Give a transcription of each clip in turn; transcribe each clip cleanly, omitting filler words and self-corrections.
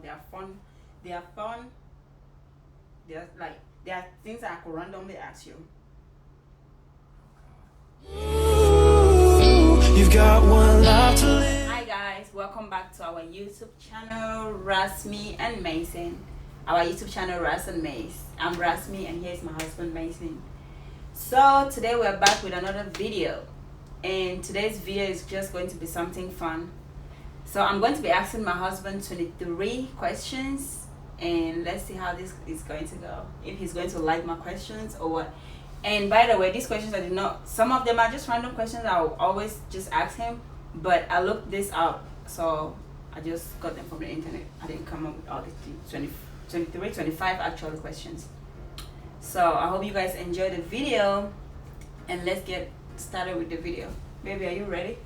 They are fun. They are fun. They are things that I could randomly ask you. You've got one life to live. Hi guys, welcome back to our YouTube channel, Rasmi and Mason. Our YouTube channel, Ras and Mace. I'm Rasmi and here's my husband Mason. So today we're back with another video, and today's video is just going to be something fun. So I'm going to be asking my husband 23 questions, and let's see how this is going to go. If he's going to like my questions or what. And by the way, these questions I did not, some of them are just random questions I'll always just ask him, but I looked this up, so I just got them from the internet. I didn't come up with all the 25 actual questions. So I hope you guys enjoy the video, and let's get started with the video. Baby, are you ready?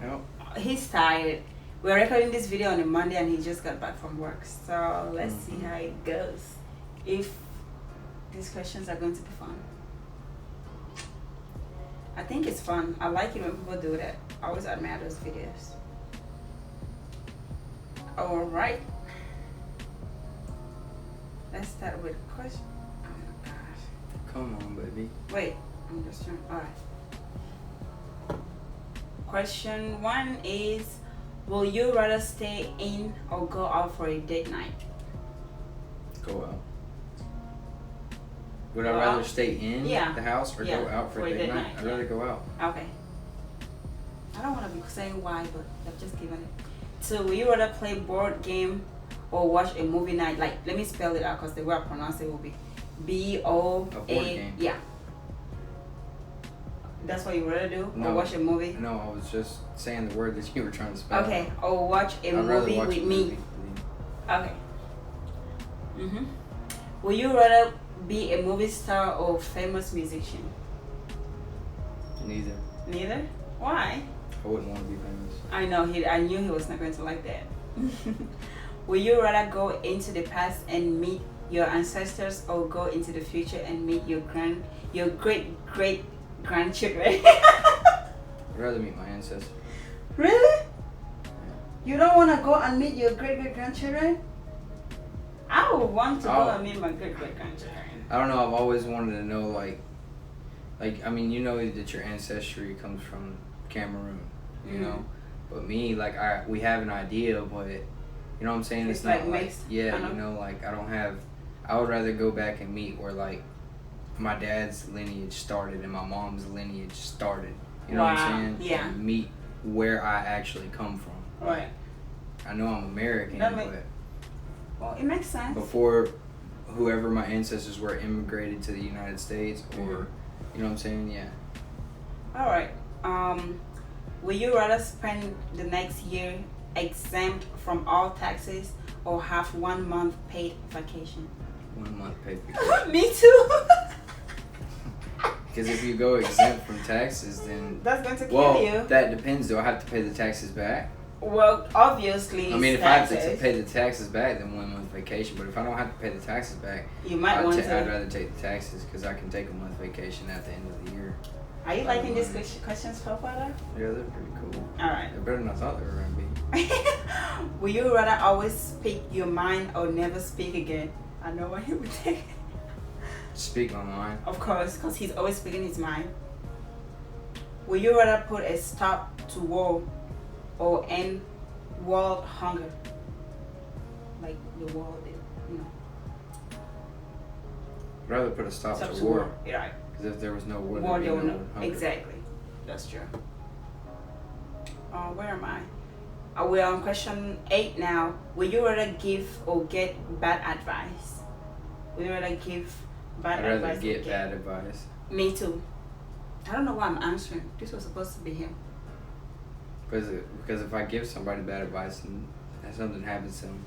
Yeah. He's tired. We're recording this video on a Monday and he just got back from work. So let's see how it goes. If these questions are going to be fun. I think it's fun. I like it when people do that. I always admire those videos. Alright. Let's start with a question. Oh my gosh. Come on, baby. Wait, I'm just trying. Alright. Question 1 is, will you rather stay in or go out for a date night? Go out. Would I rather stay in the house or go out for a date night? I'd rather go out. Okay. I don't want to be saying why, but I've just given it. So, will you rather play board game or watch a movie night? Like, let me spell it out because the way I pronounce it will be B-O-A. A board game. Yeah. That's what you would rather do? No, or watch a movie? No, I was just saying the word that you were trying to spell. Okay, or watch a movie with me. Okay. Will you rather be a movie star or famous musician? Neither. Neither? Why? I wouldn't want to be famous. I know, I knew he was not going to like that. Will you rather go into the past and meet your ancestors or go into the future and meet your great grandchildren? I'd rather meet my ancestors. Really? You don't want to go and meet your great grandchildren? I would want to go and meet my great grandchildren. I don't know. I've always wanted to know, like I mean, you know that your ancestry comes from Cameroon, you know. But me, like we have an idea, but you know what I'm saying. It's not like mixed. Yeah, you know, like I don't have. I would rather go back and meet where like my dad's lineage started and my mom's lineage started. You know what I'm saying? Yeah. And meet where I actually come from. Right. I know I'm American, but well, it makes sense. Before whoever my ancestors were immigrated to the United States, or you know what I'm saying? Yeah. All right. Will you rather spend the next year exempt from all taxes or have 1 month paid vacation? 1 month paid vacation. Me too. Because if you go exempt from taxes, then that's going to kill you. Well, that depends. Do I have to pay the taxes back? Well, obviously. I mean, if I have to pay the taxes back, then 1 month vacation. But if I don't have to pay the taxes back, you might want to. I'd rather take the taxes because I can take a month vacation at the end of the year. Are you liking these questions so far? Yeah, they're pretty cool. All right. They're better than I thought they were going to be. Will you rather always speak your mind or never speak again? I know what he would take. Speak my mind. Of course, because he's always speaking his mind. Will you rather put a stop to war or end world hunger? Like the world, you know. I'd rather put a stop to war. Yeah, right. Because if there was no war, there would be would no hunger. Exactly. That's true. Where am I? We're on question 8 now. Will you rather give or get bad advice? Will you rather give bad advice? I'd rather get bad advice. Me too. I don't know why I'm answering. This was supposed to be him. Because if I give somebody bad advice and something happens to them,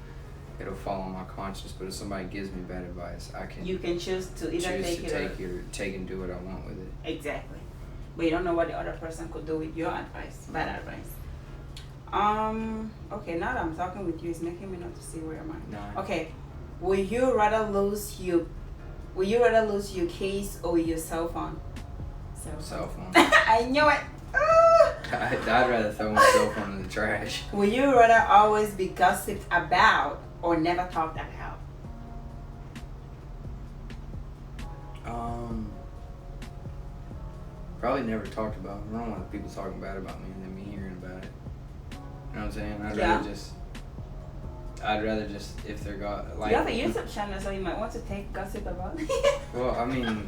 it'll fall on my conscience. But if somebody gives me bad advice, you can choose to either take and do what I want with it. Exactly. But you don't know what the other person could do with your advice, bad advice. Okay, now that I'm talking with you, it's making me not to see where am I. No. Okay. Will you rather lose your keys or your cell phone? Cell phone. I knew it. I'd rather throw my cell phone in the trash. Will you rather always be gossiped about or never talked about? Probably never talked about it. I don't want people talking bad about me and then me hearing about it. You know what I'm saying? I'd rather just if they're got like. You have a YouTube channel, so you might want to take gossip about it. Well, I mean,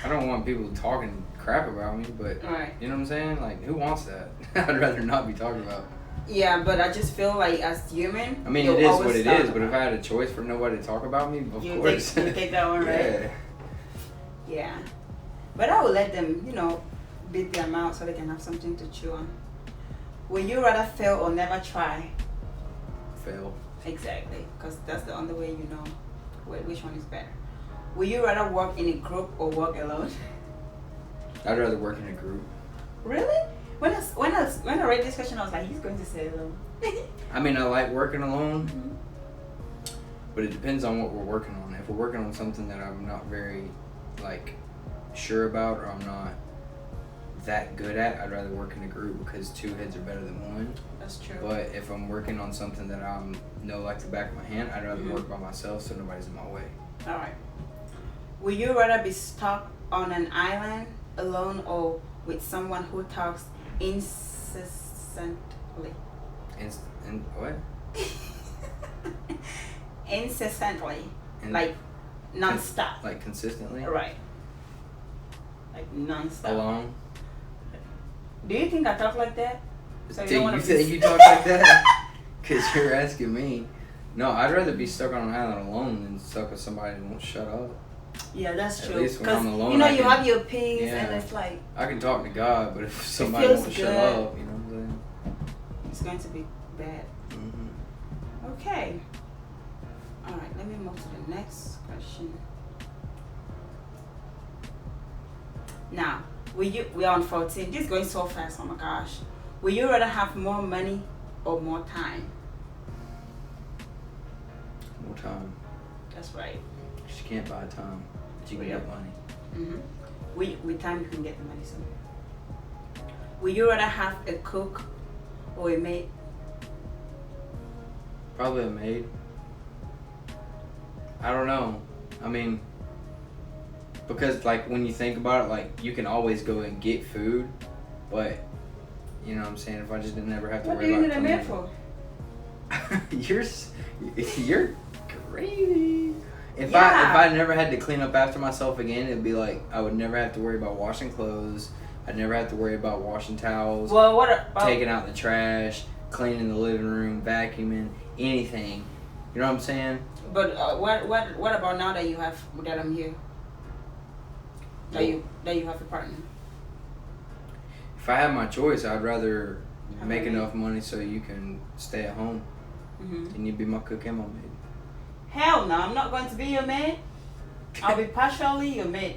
I don't want people talking crap about me, but right. You know what I'm saying? Like, who wants that? I'd rather not be talked about. Yeah, but I just feel like as human, I mean, it is what it is. But if I had a choice for nobody to talk about me, of course. You take that one, right? Yeah. But I would let them, beat their mouth so they can have something to chew on. Would you rather fail or never try? Fail. Exactly, because that's the only way you know which one is better. Would you rather work in a group or work alone? I'd rather work in a group. Really? When I read this question, I was like, he's going to say alone. I mean, I like working alone, Mm-hmm. but it depends on what we're working on. If we're working on something that I'm not very, sure about or I'm not that good at, I'd rather work in a group because two heads are better than one. That's true. But if I'm working on something that I'm know like the back of my hand, I'd rather Mm-hmm. work by myself so nobody's in my way. All right. Would you rather be stuck on an island alone or with someone who talks incessantly? And what? Incessantly, like non-stop. Like consistently? Right. Like non-stop. Alone? Do you think I talk like that? So You think you talk like that? Because you're asking me. No, I'd rather be stuck on an island alone than stuck with somebody who won't shut up. Yeah, that's true. At least when I'm alone, you have your peace, and it's like I can talk to God, but if somebody won't shut up, you know what I'm saying? It's going to be bad. Mm-hmm. Okay. All right. Let me move to the next question. Now, we're on 14. This is going so fast. Oh my gosh. Would you rather have more money or more time? More time. That's right. You can't buy time, but you can get money. Mm-hmm. With time, you can get the money. So, would you rather have a cook or a maid? Probably a maid. I don't know. I mean, because when you think about it, you can always go and get food, but you know what I'm saying. If I just didn't ever have to worry about. What do you need a maid for? You're crazy. If I never had to clean up after myself again, it'd be like I would never have to worry about washing clothes. I'd never have to worry about washing towels. Well, what about taking out the trash, cleaning the living room, vacuuming, anything. You know what I'm saying? But what about now that I'm here? That you have a partner. If I had my choice, I'd rather How make about you? enough money so you can stay at home. Mm-hmm. And you'd be my cook and my maid. Hell no, I'm not going to be your maid. I'll be partially your maid.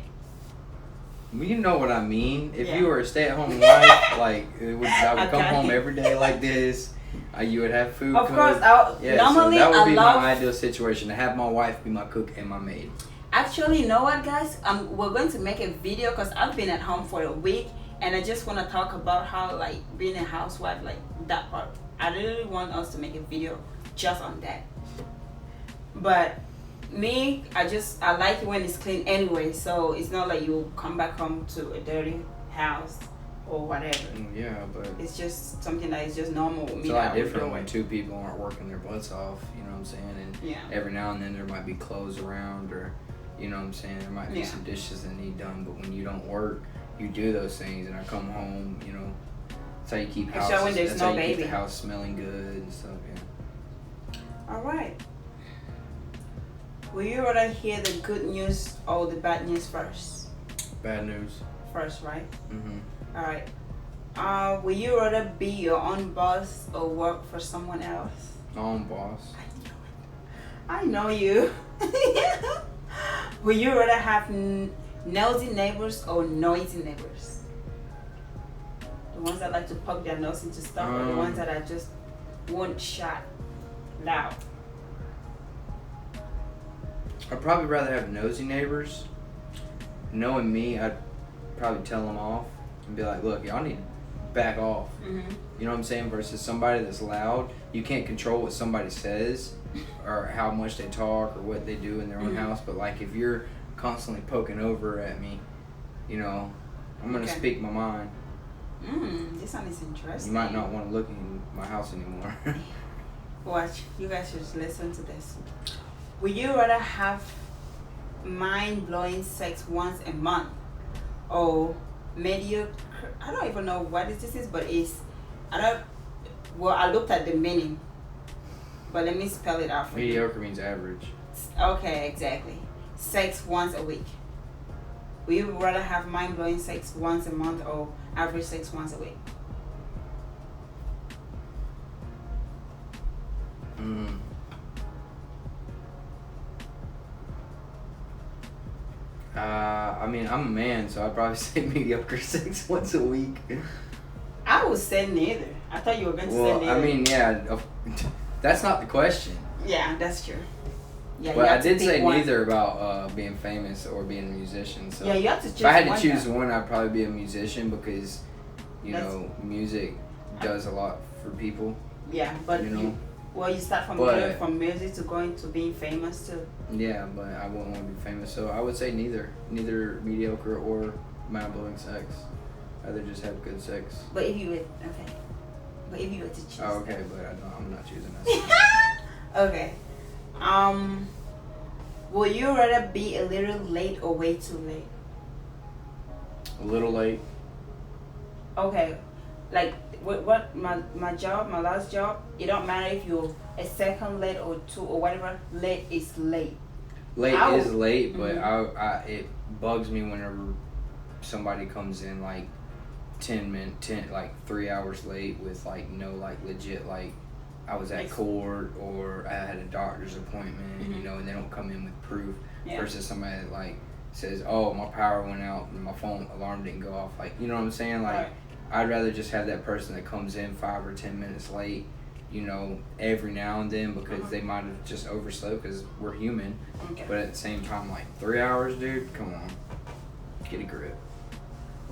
Well, you know what I mean. If Yeah. you were a stay-at-home wife, I would come Okay. home every day like this. You would have food Of cooked. course, normally so that would I be love. my ideal situation, to have my wife be my cook and my maid. Actually, you know what, guys? We're going to make a video because I've been at home for a week, and I just want to talk about how being a housewife, that part. I really want us to make a video just on that. But me, I like it when it's clean anyway, so it's not like you come back home to a dirty house or whatever. Yeah, but It's just something that is just normal with me. it's a that lot I would different do when it. two people aren't working their butts off, you know what I'm saying? And Yeah. every now and then there might be clothes around, or, you know what I'm saying, there might be Yeah. some dishes that need done, but when you don't work, you do those things, and I come home, that's how you keep Especially when there's that's no how you keep baby. the house smelling good and stuff, yeah. All right. Will you rather hear the good news or the bad news first? Bad news. First, right? Mm-hmm. All right. Will you rather be your own boss or work for someone else? My own boss. I know you. Will you rather have nosy neighbors or noisy neighbors? The ones that like to poke their nose into stuff, or the ones that are just won't shut loud? I'd probably rather have nosy neighbors. Knowing me, I'd probably tell them off and be like, look, y'all need to back off. Mm-hmm. You know what I'm saying? Versus somebody that's loud. You can't control what somebody says. or how much they talk or what they do in their own house. But like if you're constantly poking over at me, you know, I'm gonna speak my mind. This one is interesting. You might not want to look in my house anymore. Watch, you guys should listen to this. Would you rather have mind-blowing sex once a month or mediocre? I don't even know what this is, but I looked at the meaning, but let me spell it out for you. Mediocre means average. Okay, exactly. Sex once a week. Would you rather have mind-blowing sex once a month or average sex once a week? I mean, I'm a man, so I'd probably say mediocre sex once a week. I would say neither. I thought you were going to say neither. Well, I mean, yeah, that's not the question. Yeah, that's true. Yeah, but I did say neither about being famous or being a musician. So yeah, you have to choose. If I had to choose one, I'd probably be a musician because, you know, music does a lot for people. Yeah, but you start from music to going to being famous too. Yeah, but I wouldn't want to be famous, so I would say neither mediocre or mind-blowing sex. I'd rather just have good sex. But if you were to choose. Oh, okay, but I'm not choosing that. Okay. Will you rather be a little late or way too late? A little late. Okay, like what my last job, it don't matter if you're a second late or two or whatever. Late is late. Late is late, but it bugs me whenever somebody comes in like 3 hours late with like no like legit like I was at court or I had a doctor's appointment, you know, and they don't come in with proof versus somebody that like says, oh, my power went out and my phone alarm didn't go off, like, you know what I'm saying, like I'd rather just have that person that comes in 5 or 10 minutes late, you know, every now and then because they might have just overslept because we're human. But at the same time, like 3 hours, dude, come on, get a grip.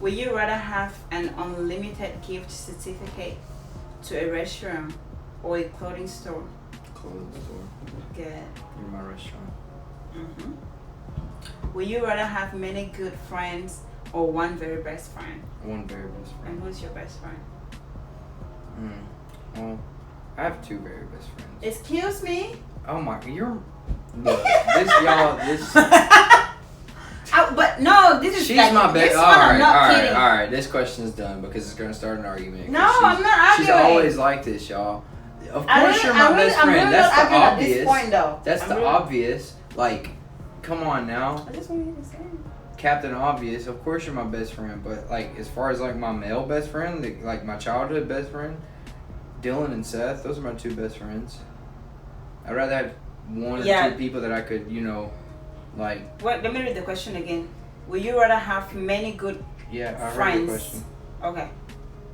Would you rather have an unlimited gift certificate to a restaurant or a clothing store? Clothing store. Good. In my restaurant. Would you rather have many good friends or one very best friend? One very best friend. And who's your best friend? Well, I have 2 very best friends. Excuse me? Oh my, look, this. But no, this is she's like, my best. All right. This question is done because it's gonna start an argument. No, I'm not arguing. She's always like this, y'all. Of course, you're my best friend. That's the obvious. At this point, though. That's the obvious. Like, come on now. I just want you to say. Captain Obvious. Of course, you're my best friend. But like, as far as like my male best friend, like my childhood best friend, Dylan and Seth. Those are my 2 best friends. I'd rather have 1 or 2 people that I could, you know. Like, what? Let me read the question again. Would you rather have many good I friends? heard the question. Okay.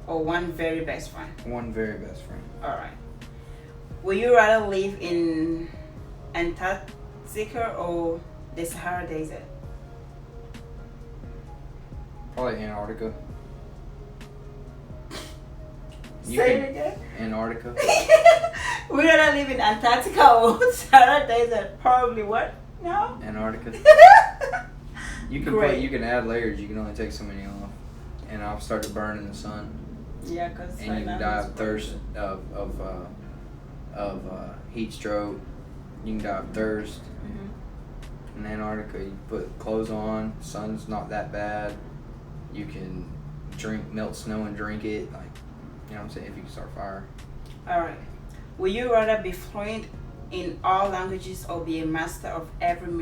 Or one very best friend? One very best friend. Alright. Would you rather live in Antarctica or the Sahara Desert? Probably Antarctica. Say it again. Antarctica. Would you rather live in Antarctica or Sahara Desert? Probably what? No? Antarctica. You can add layers. You can only take so many off, and I'll start to burn in the sun. Yeah, because and you can die of thirst of heat stroke. You can die of thirst. In Antarctica, you put clothes on. Sun's not that bad. You can melt snow and drink it. Like, you know what I'm saying? If you can start fire. All right. Would you rather be fluent in all languages or be a master of every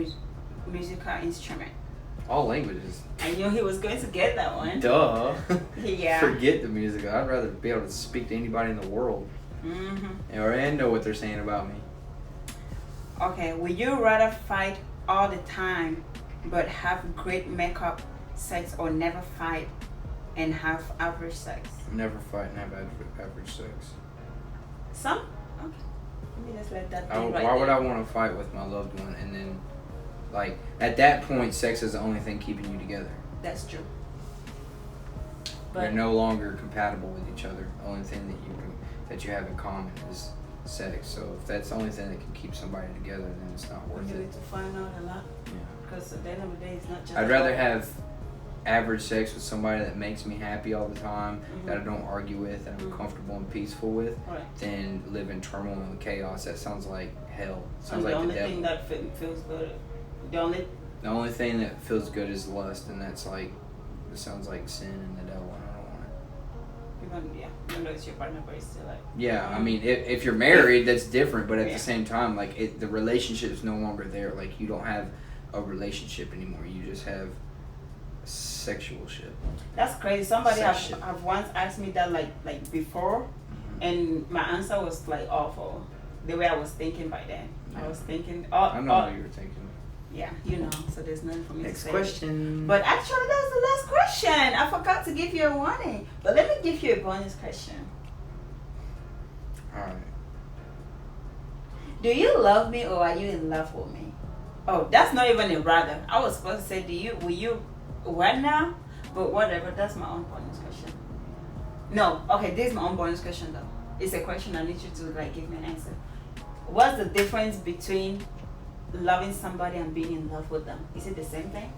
musical instrument? All languages. I knew he was going to get that one. Duh. Yeah. Forget the music. I'd rather be able to speak to anybody in the world. And know what they're saying about me. Okay. Would you rather fight all the time but have great makeup sex or never fight and have average sex? Never fight and have average sex. Okay. Let me just let that be why would I want to fight with my loved one and then, like, at that point, sex is the only thing keeping you together. That's true. You're no longer compatible with each other. The only thing that you have in common is sex. So if that's the only thing that can keep somebody together, then it's not worth You it. need to find out a lot. Yeah. Because at the end of the day, it's not just. I'd rather have average sex with somebody that makes me happy all the time, that I don't argue with, that I'm comfortable and peaceful with, than live in turmoil and chaos. That sounds like hell. Sounds like the devil. The only thing that feels good, the only thing that feels good is lust, and that's like, it sounds like sin and the devil, and I don't want it. Even though it's your partner, but it's still like. Yeah, I mean, if you're married, that's different, but at the same time, like, the relationship is no longer there. Like, you don't have a relationship anymore. You just have sexual shit. That's crazy. Somebody have once asked me that like before, and my answer was like awful. The way I was thinking by then. Yeah. I was thinking. I know what you were thinking. Yeah, you know. So there's nothing for me to say. Next question. But actually, that's the last question. I forgot to give you a warning. But let me give you a bonus question. All right. Do you love me or are you in love with me? Oh, that's not even a rather. I was supposed to say, will you what now? But whatever, that's my own bonus question. No, okay, this is my own bonus question though. It's a question I need you to like give me an answer. What's the difference between loving somebody and being in love with them? Is it the same thing?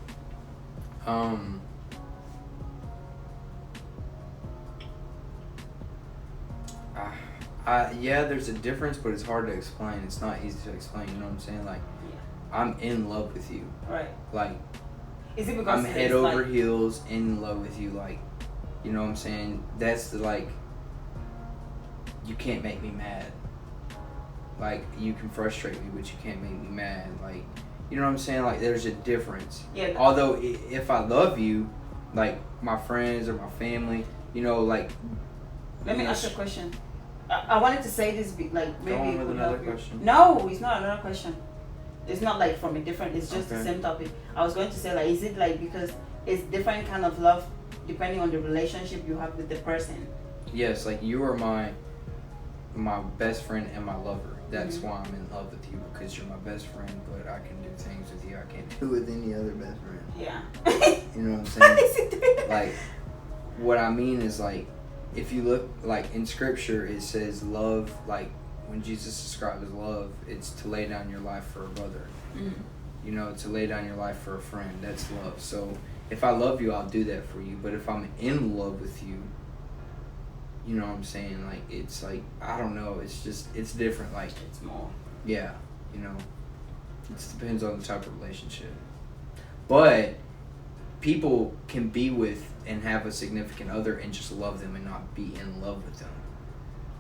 Yeah, there's a difference, but it's hard to explain. It's not easy to explain, you know what I'm saying? Like, I'm in love with you. Right. Like, is it because I'm head over heels in love with you, like, you know what I'm saying? That's the, like, you can't make me mad. Like, you can frustrate me, but you can't make me mad. Like, you know what I'm saying? Like, there's a difference. Yeah. Although, if I love you, like, my friends or my family, you know, like. Let me ask you a question. I wanted to say this, like, maybe. Go on with another question. No, it's not another question. It's not like from a different, it's just the same topic. I was going to say, like, is it like because it's different kind of love depending on the relationship you have with the person? Yes, like you are my best friend and my lover. That's why I'm in love with you, because you're my best friend, but I can do things with you I can't do with any other best friend. Yeah. You know what I'm saying? Like, what I mean is, like, if you look, like, in scripture, it says love, like, when Jesus describes love, it's to lay down your life for a brother. You know, to lay down your life for a friend. That's love. So if I love you, I'll do that for you. But if I'm in love with you, you know what I'm saying? Like, it's like, I don't know. It's just, it's different. Like, it's more. Yeah, you know, it depends on the type of relationship. But people can be with and have a significant other and just love them and not be in love with them.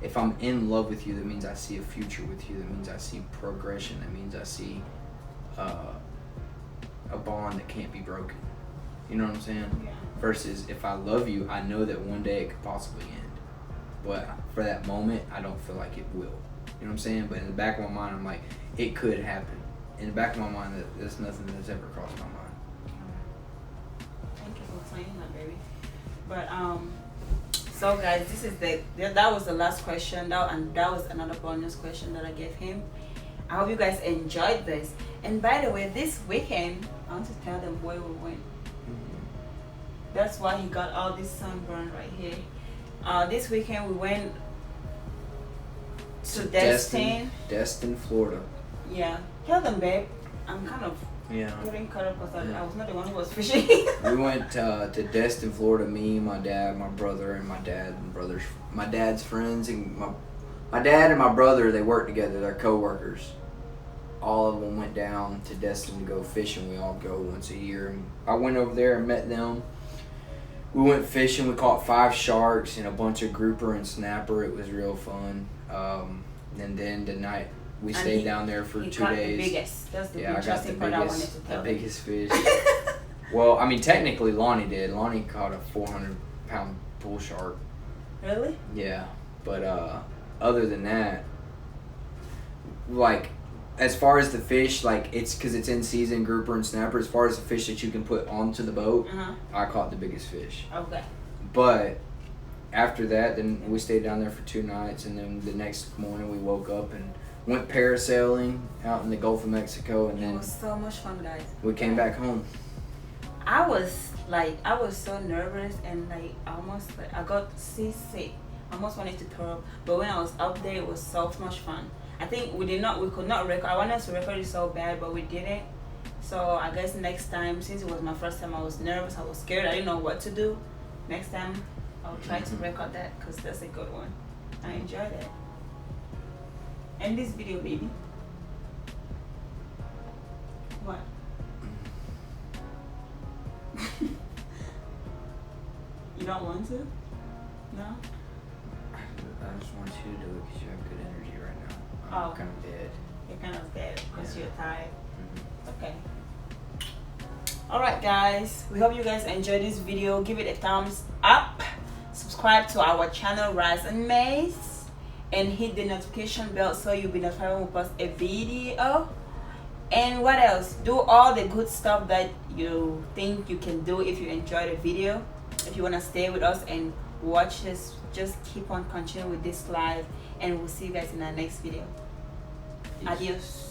If I'm in love with you, that means I see a future with you. That means I see progression. That means I see a bond that can't be broken. You know what I'm saying? Yeah. Versus if I love you, I know that one day it could possibly end. But for that moment, I don't feel like it will. You know what I'm saying? But in the back of my mind, I'm like, it could happen. In the back of my mind, there's nothing that's ever crossed my mind. Thank you for saying that, baby. But so guys, this is that was the last question, and that was another bonus question that I gave him. I hope you guys enjoyed this. And by the way, this weekend, I want to tell them where we went. That's why he got all this sunburn right here. This weekend we went to Destin, Florida. Yeah, tell them, babe. I'm kind of getting caught up because I was not the one who was fishing. We went to Destin, Florida. Me, my dad, my brother, and my dad's friends, and my dad and my brother. They work together. They're co-workers. All of them went down to Destin to go fishing. We all go once a year. And I went over there and met them. We went fishing. We caught 5 sharks and a bunch of grouper and snapper. It was real fun. And then the night we stayed down there for 2 days. The biggest. That's the interesting part I wanted to tell. The biggest fish. Well, I mean, technically Lonnie did. Lonnie caught a 400-pound bull shark. Really? Yeah, but other than that, like, as far as the fish, like, it's because it's in season, grouper and snapper. As far as the fish that you can put onto the boat, I caught the biggest fish. Okay. But after that, then we stayed down there for 2 nights, and then the next morning we woke up and went parasailing out in the Gulf of Mexico, and then it was so much fun, guys. We came back home. I was so nervous, and like I got seasick. I almost wanted to throw up, but when I was up there, it was so much fun. I think we could not record. I wanted to record it so bad, but we didn't. So I guess next time, since it was my first time, I was nervous, I was scared, I didn't know what to do. Next time, I'll try to record that because that's a good one. I enjoyed it. And this video, baby. What? You don't want to? No? I just want you to do it because you have good energy right now. I'm Oh. kind of dead. You're kind of dead because Yeah. you're tired. Mhm. Okay. Alright guys, we hope you guys enjoyed this video. Give it a thumbs up. Subscribe to our channel Raz and Mace. And hit the notification bell so you'll be notified when we post a video. And what else? Do all the good stuff that you think you can do if you enjoy the video. If you want to stay with us and watch this, just keep on continuing with this live. And we'll see you guys in our next video. Peace. Adios.